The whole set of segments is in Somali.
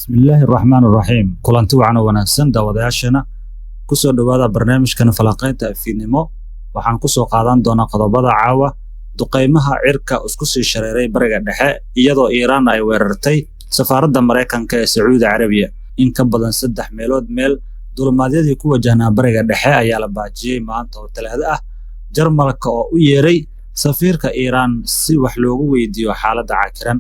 Bismillaahi Raxmaani Raxiim. Kulanti wacan oo wanaagsan daawadayaashana ku soo dhawaada barnaamijkan falanqaynta fiidnimo. Waxaan ku soo qaadan doonaa qodobada caawa duqeymaha cirka isku sii shareeray bariga dhexe iyadoo Iiraan ay weerartay safaaradda Mareykanka ee Sacuudi Carabiya. In ka badan 3 meelood meel dulmaadyadii ku wajahnaa bariga dhexe ayaa la baajiyay maanta oo Talaado ah. Jarmalka oo u yeeray safiirka Iiraan si wax loogu weydiiyo xaaladda cakiran.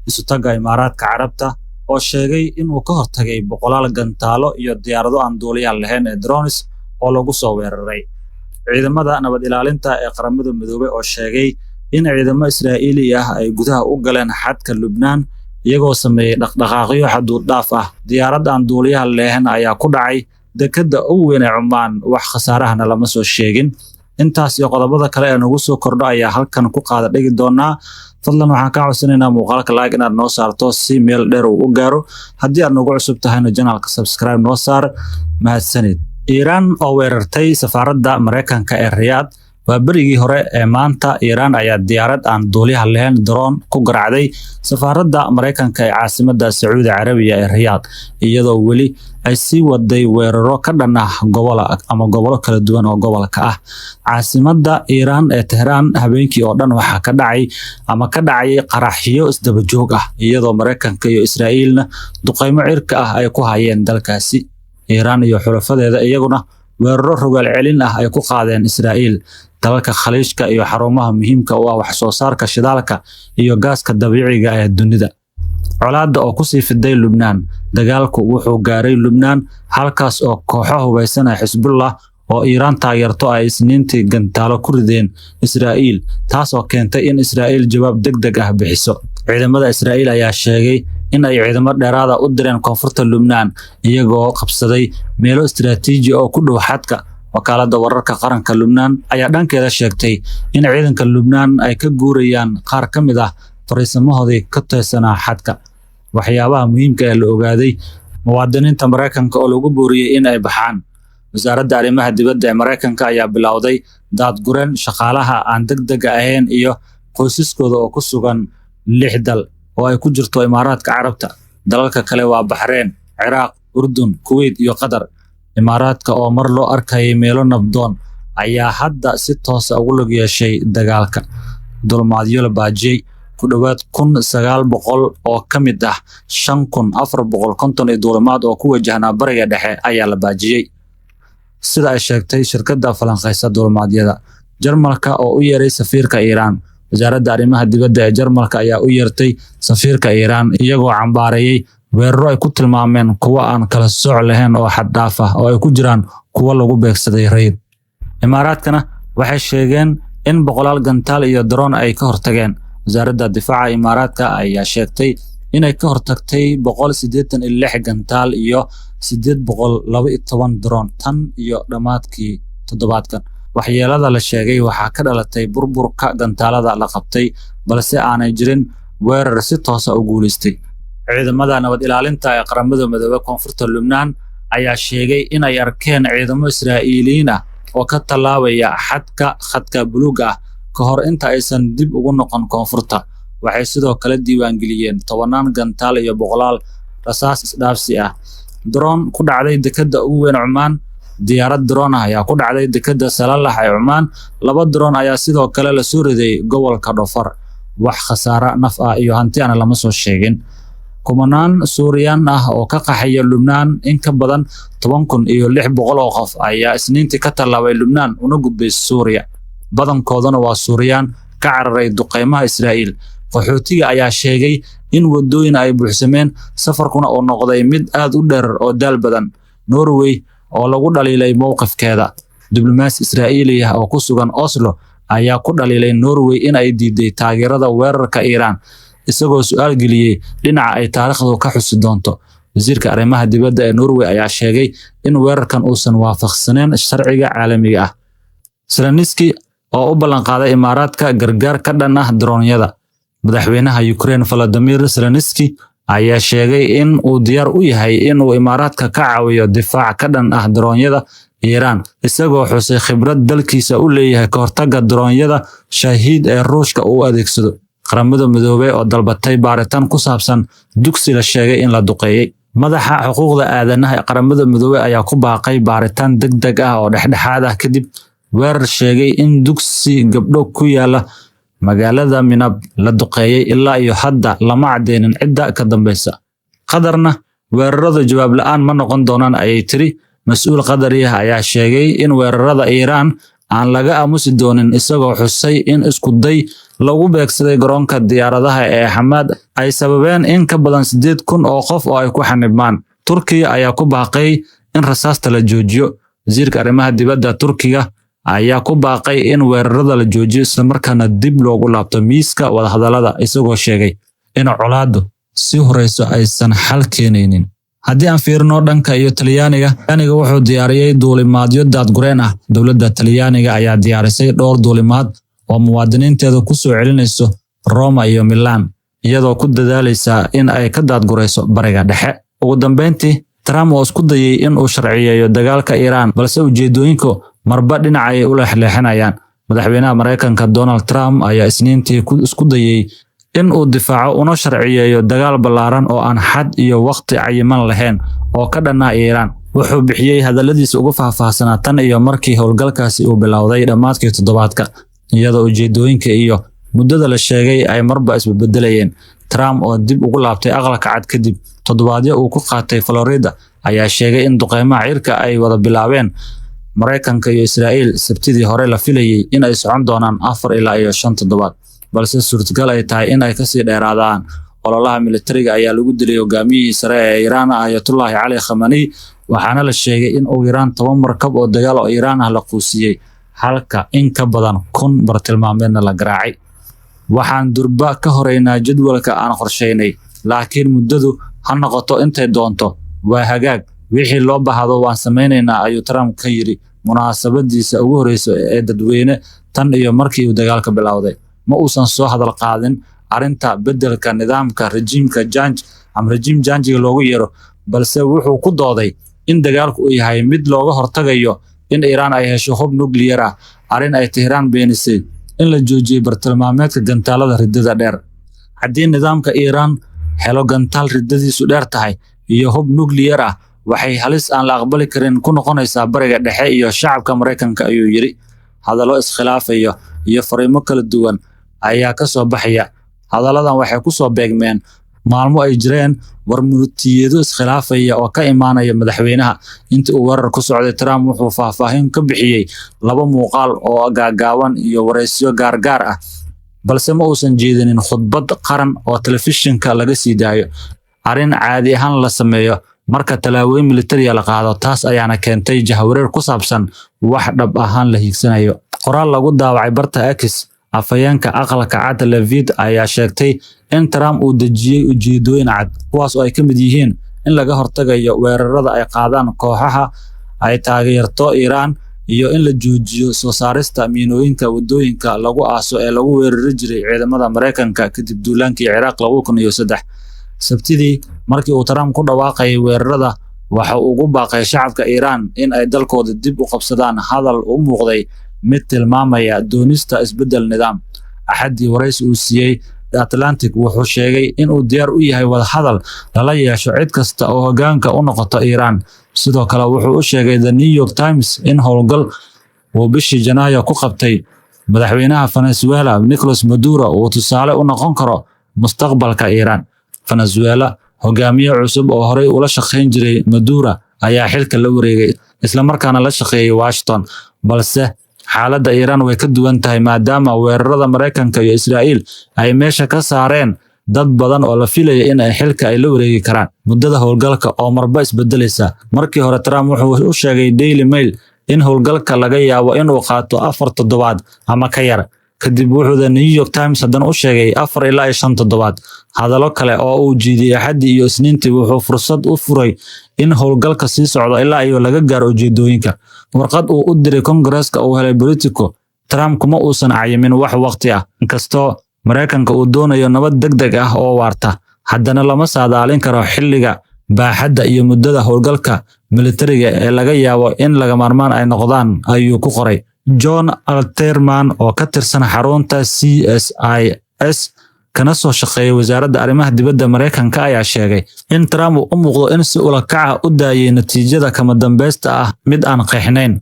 Isu taga Imaaraadka Carabta oo sheegay inuu ka hortagay boqolaal gantaalo iyo diyaarado aan duuliyaal lahayn ee drones oo lagu soo weeraray. Ciidamada nabad ilaalinta ee qaramada midoobay oo sheegay in ciidamo Israa'iili ah ay gudaha u galeen xadka Lubnaan iyagoo sameeyay dhaqdhaqaaqyo xuduud dhaaf ah. Diyaarad aan duuliyaal lahayn ayaa ku dhacay dekedda ugu weyn ee Cumaan, wax khasaarahana lama soo sheegin. Intaas iyo qodobada kale ee nagu soo kordho ayaa halkan ku qaada dhigi doonaa. Fadlan waxaan ka codsanaynaa muuqaalka like inaad noo saarto si meel dheer uu u gaaro. Haddii aad nagu cusub tahayna channelka subscribe noo saar. Mahadsanid. Iiraan oo weerartay safaaradda Mareykanka ee Riyadh. Waa berigii hore ee maanta Iiraan ayaa diyaarad aan duuliyaal lahayn drone ku garaacday safaaradda Mareykanka ee caasimadda Sacuudi Carabiya ee Riyadh, iyadoo weli ay sii waday weeraro ka dhan ah gobolo kala duwan oo gobolka ah. Caasimadda Iiraan ee Tehran habeenkii oo dhan waxaa ka dhacay qaraxyo isdaba joog ah, iyadoo Mareykanka iyo Israa'iilna duqeymo cirka ah ay ku hayeen dalkaasi. Iiraan iyo xulafadeeda iyaguna weeraro rogaal celin ah ay ku qaadeen Israa'iil, dalalka Khaliijka iyo xarumaha muhiimka u ah wax soo saarka shidaalka iyo gaaska dabiiciga ah ee dunida. Colaadda oo ku sii fiday Lubnaan. Dagaalku wuxuu gaaray Lubnaan halkaas oo kooxo hubeysan Xisbullah oo Iiraan taageerto ay Isniintii gantaalo ku rideen Israa'iil, taas oo keentay in Israa'iil jawaab degdeg ah bixiso. Ciidamada Israa'iil ayaa sheegay in ay ciidamo dheeraad ah u direen koonfurta Lubnaan iyagoo qabsaday meelo istiraatiiji oo ku dhow xadka. Wakaaladda wararka qaranka Lubnaan ayaa dhankeeda sheegtay in ciidanka Lubnaan ay ka guurayaan qaar ka mid ah fariisamahoodii ka tirsanaa xadka. Waxyaabaha muhiimka ah ee la ogaaday: muwaadiniinta Mareykanka oo lagu booriyay in ay baxaan. Wasaaradda arrimaha dibadda ee Mareykanka ayaa bilowday daadgureen shaqaalaha aan degdega ahayn iyo qoysaskooda oo ku sugan 6 dal oo ay ku jirto Imaaraadka Carabta. Dalalka kale waa Baxreen, Ciraaq, Urdun, Kuwait iyo Qatar. Imaaraadka oo mar loo arkayay meelo nabdoon ayaa hadda si toos ah ugu lug yeeshay dagaalka. Dulmaadyo la baajiyay ku dhawaad 1900 oo ka mid ah 5450 ee duulimaad oo ku wajahnaa bariga dhexe ayaa la baajiyay, sida ay sheegtay shirkadda falanqeysa duulimaadyada. Jarmalka oo u yeeray safiirka Iiraan. Wasaaradda arrimaha dibadda ee Jarmalka ayaa u yeertay safiirka Iiraan iyagoo cambaareeyay weeraro ay ku tilmaameen kuwo aan kala sooc lahayn oo xad dhaaf ah oo ay ku jiraan kuwo lagu beegsaday rayid. Imaaraadkana waxay sheegeen in boqolaal gantaal iyo drone ay ka hortageen. Wasaaradda difaaca Imaaraadka ayaa sheegtay inay ka hortagtay 186 gantaal iyo 812 drone tan iyo dhamaadkii toddobaadkan. Waxyeelada la sheegay waxaa ka dhalatay burburka gantaalada la qabtay, balse aanay jirin weerar si toos ah u guuleystay. Ciidamada nabad ilaalinta ee qaramada midoobay koonfurta Lubnaan ayaa sheegay in ay arkeen ciidamo Israa'iiliyiin ah oo ka tallaabaya khadka buluuga ah ka hor inta aysan dib ugu noqon koonfurta. Waxay sidoo kale diiwaangeliyeen 10 gantaal iyo boqolaal rasaas isdhaafsi ah. Drone ku dhacday dekedda ugu weyn Cumaan. Diyaarad drone ah ayaa ku dhacday dekedda Salalah ee Cumaan. 2 drone ayaa sidoo kale la soo riday gobolka Dhofar. Wax khasaare naf ah iyo hanti aan lama soo sheegin. Kumanaan Suuriyaan ah oo ka qaxaya Lubnaan, in ka badan 10,600 oo qof ayaa Isniintii ka tallaabay Lubnaan una gudbay Suuriya. Badankoodana waa Suuriyaan ka cararay duqeymaha Israa'iil. Qaxootiga ayaa sheegay in wadooyin ay buuxsameen, safarkuna uu noqday mid aad u dheer oo daal badan. Norway oo lagu dhaliilay mowqifkeeda. Diblomaasi Israa'iili ah oo ku sugan Oslo ayaa ku dhaliilay Norway in ay diiday taageerada weerarka Iiraan, isagoo su'aal geliyay dhinaca ay taariikhdu ka xusi doonto. Wasiirka arrimaha dibadda ee Norway ayaa sheegay in weerarkan uusan waafaqsaneyn sharciga caalamiga ah. Zelensky oo u ballan qaaday Imaaraadka gargaar ka dhan ah drone-yada. Madaxweynaha Ukraine Volodymyr Zelensky ayaa sheegay in uu diyaar u yahay in uu Imaaraadka ka caawiyo difaac ka dhan ah drone-yada Iiraan, isagoo xusay khibrad dalkiisa u leeyahay ka hortagga drone-yada Shaheed ee Ruushka uu adeegsado. qaramada midoobay oo dalbatay baaritaan ku saabsan dugsi la sheegay in la duqeeyay. Madaxa xuquuqda aadanaha ee qaramada midoobay ayaa ku baaqay baaritaan degdeg ah oo dhexdhexaad ah kadib weerar sheegay in dugsi gabdho ku yaala magaalada Minab la duqeeyay. Ilaa iyo hadda lama cadeynin cidda ka dambaysa. Qatarna weerarada jawaab la'aan ma noqon doonaan ayay tiri. Mas'uul Qatari ah ayaa sheegay in weerarada Iiraan aan laga aamusi doonin, isagoo xusay in isku day lagu beegsaday garoonka diyaaradaha ee Xamaad ay sababeen in ka badan 8,000 oo qof oo ay ku xanibmaan. Turkiga ayaa ku baaqay in rasaasta la joojiyo. Wasiirka arrimaha dibadda Turkiga ayaa ku baaqay in weerarada la joojiyo isla markaana dib loogu laabto miiska wadahadalada, isagoo sheegay in colaaddu si horeyso aysan xal keenaynin. Haddii aan fiirino dhanka iyo Talyaaniga wuxuu diyaariyay duulimaadyo daadgureen ah. Dowladda Talyaaniga ayaa diyaarisay dhowr duulimaad oo muwaadiniinteeda ku soo celinayso Roma iyo Milan, iyadoo ku dadaalaysa in ay ka daadgurayso bariga dhexe. Ugu dambeyntii, Trump oo isku dayay in uu sharciyeeyo dagaalka Iiraan, balse ujeedooyinku marba dhinac ay u leexleexinayaan. Madaxweynaha Mareykanka Donald Trump ayaa Isniintii isku dayay in uu difaaco una sharciyeeyo dagaal ballaaran oo aan xad iyo waqti cayiman lahayn oo ka dhanna Iiraan. Wuxuu bixiyay hadalladiisa ugu faahfaahsanaa tan iyo markii howlgalkaasi uu bilowday dhammaadkii toddobaadka, iyadoo ujeedooyinka iyo muddada la sheegay ay marba isbedelayeen. Trump oo dib ugu laabtay aqalka cad kadib toddobaadyo uu ku qaatay Florida ayaa sheegay in duqeymaha cirka ay wada bilaabeen Mareykanka iyo Israa'iil Sabtidii hore. La filayay in ay socon doonaan 4 ilaa 5 toddobaad, balse suurtagal ay tahay in ay kasii dheeraadaan. Ololaha militariga ayaa lagu dilay hogaamiyihii sare ee Iiraan Ayatollah Ali Khamenei, waxaana la sheegay in ugu yaraan 10 markab oo dagaal oo Iiraan ah la quusiyay, halka in ka badan 1,000 bartilmaameedna la garaacay. Waxaan durba ka horeynaa jadwalka aan qorsheynay, laakiin muddadu ha noqoto intay doonto. Waa hagaag, wixii loo baahdo waan sameynaynaa, ayuu Trump ka yiri munaasabadiisa ugu horeysa ee dadweyne tan iyo markii uu dagaalka bilowday. Ma uusan soo hadal qaadin arrinta beddelka nidaamka rejiimka janjiga loogu yeero, balse wuxuu ku dooday in dagaalku uu yahay mid looga hortagayo in Iiraan ay hesho hub nuclear ah, arrin ay Tehran beenisay in la joojiyay bartilmaameedka gantaalada riddada dheer. Haddii nidaamka Iiraan helo gantaal riddadiisu dheer tahay iyo hub nuclear ah, waxay halis aan la aqbali karin ku noqonaysaa bariga dhexe iyo shacabka Mareykanka, ayuu yiri. Hadallo iskhilaafaya iyo fariimo kala duwan ayaa ka soo baxaya. Hadalladan waxay ku soo beegmeen maalmo ay jireen warmurtiyeedo iskhilaafaya oo ka imaanaya madaxweynaha. Intii uu weerar ku socday, Trump wuxuu faahfaahin ka bixiyay 2 muuqaal oo gaagaaban iyo wareysiyo gaargaar ah, balse ma uusan jeedinin khudbad qaran oo telefishinka laga sii daayo. Arrin caadi ahaan la sameeyo marka tallaabooyin militari la qaado, taas ayaana keentay jahwareer ku saabsan wax dhab ahaan la hiigsanayo. Qoraal lagu daawacay barta X, afhayeenka aqalka cad Levitt ayaa sheegtay in Trump uu dejiyay ujeedooyin cad, kuwaas oo ay ka mid yihiin in laga hortagayo weerarada ay qaadaan kooxaha ay taageerto Iiraan iyo in la joojiyo soo saarista miinooyinka wadooyinka lagu aaso ee lagu weerari jiray ciidamada Mareykanka kadib duulaankii Ciraaq 2003. Sabtidii markii uu Trump ku dhawaaqay weerarada, waxa uu ugu baaqay shacabka Iiraan in ay dalkooda dib u qabsadaan, hadal u muuqday mid tilmaamaya doonista isbeddel nidaam. Axaddii wareysi uu siiyay The Atlantic wuxuu sheegay in uu diyaar u yahay wadahadal lala yeesho cid kasta oo hoggaanka u noqota Iiraan. Sidoo kale wuxuu u sheegay The New York Times in howlgal uu bishii Janaayo ku qabtay madaxweynaha Venezuela Nicolas Maduro uu tusaale u noqon karo mustaqbalka Iiraan. Venezuela, hogaamiye cusub oo horey ula shaqeyn jiray Maduro, ayaa xilka la wareegay isla markaana la shaqeeyay Washington, balse xaaladda Iiraan way ka duwan tahay maadaama weerarada Mareykanka iyo Israa'iil ay meesha ka saareen dad badan oo la filayay in ay xilka ay la wareegi karaan. Muddada howlgalka oo marba isbedelaysa. Markii hore Trump wuxuu u sheegay Daily Mail in howlgalka laga yaabo inuu qaato 4 toddobaad ama ka yar. Kadib wuxuu The New York Times haddana u sheegay 4 ilaa 5 toddobaad. Hadallo kale oo uu jeediyay Axaddii iyo Isniintii wuxuu fursad u furay in howlgalka sii socdo ilaa iyo laga gaaro ujeedooyinka. Warqad uu u diray Kongareeska uu helay Politico, Trump kuma uusan cayimin wax waqti ah. Inkastoo Mareykanka uu doonayo nabad degdeg ah oo waarta, haddana lama saadaalin karo xilliga, baaxadda iyo muddada howlgalka militariga ee laga yaabo in laga maarmaan ay noqdaan, ayuu ku qoray. John Alterman oo ka tirsan xarunta CSIS kana soo shaqeeyay wasaaradda arrimaha dibadda Mareykanka ayaa sheegay in Trump uu u muuqdo in si ula kac ah u daayay natiijada kama dambaysta ah mid aan qeexnayn.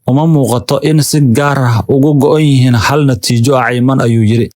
Uma muuqato in si gaar ah ugu go'an yihiin hal natiijo cayiman ayuu yiri.